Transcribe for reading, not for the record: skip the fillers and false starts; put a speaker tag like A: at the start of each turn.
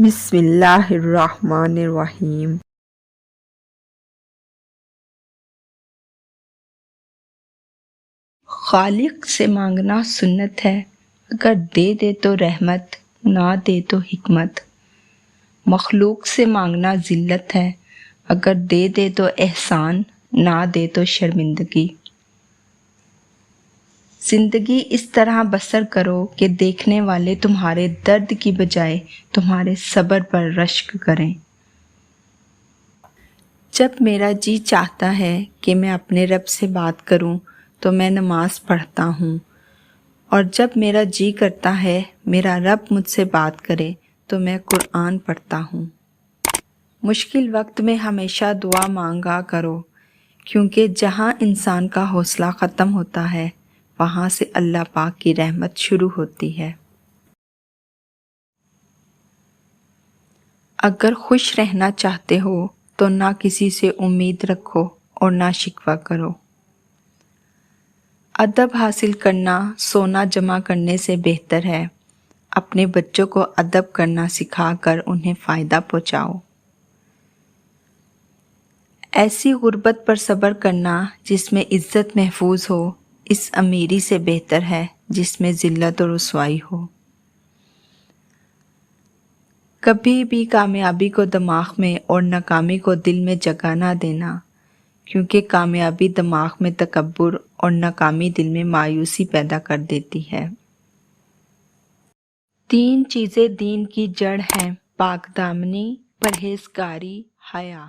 A: بسم اللہ الرحمن الرحیم۔ خالق سے مانگنا سنت ہے، اگر دے دے تو رحمت، نہ دے تو حکمت۔ مخلوق سے مانگنا ذلت ہے، اگر دے دے تو احسان، نہ دے تو شرمندگی۔ زندگی اس طرح بسر کرو کہ دیکھنے والے تمہارے درد کی بجائے تمہارے صبر پر رشک کریں۔ جب میرا جی چاہتا ہے کہ میں اپنے رب سے بات کروں تو میں نماز پڑھتا ہوں، اور جب میرا جی کرتا ہے میرا رب مجھ سے بات کرے تو میں قرآن پڑھتا ہوں۔ مشکل وقت میں ہمیشہ دعا مانگا کرو، کیونکہ جہاں انسان کا حوصلہ ختم ہوتا ہے وہاں سے اللہ پاک کی رحمت شروع ہوتی ہے۔ اگر خوش رہنا چاہتے ہو تو نہ کسی سے امید رکھو اور نہ شکوہ کرو۔ ادب حاصل کرنا سونا جمع کرنے سے بہتر ہے۔ اپنے بچوں کو ادب کرنا سکھا کر انہیں فائدہ پہنچاؤ۔ ایسی غربت پر صبر کرنا جس میں عزت محفوظ ہو، اس امیری سے بہتر ہے جس میں ذلت اور رسوائی ہو۔ کبھی بھی کامیابی کو دماغ میں اور ناکامی کو دل میں جگہ نہ دینا، کیونکہ کامیابی دماغ میں تکبر اور ناکامی دل میں مایوسی پیدا کر دیتی ہے۔ 3 چیزیں دین کی جڑ ہیں: پاک دامنی، پرہیزگاری، حیا۔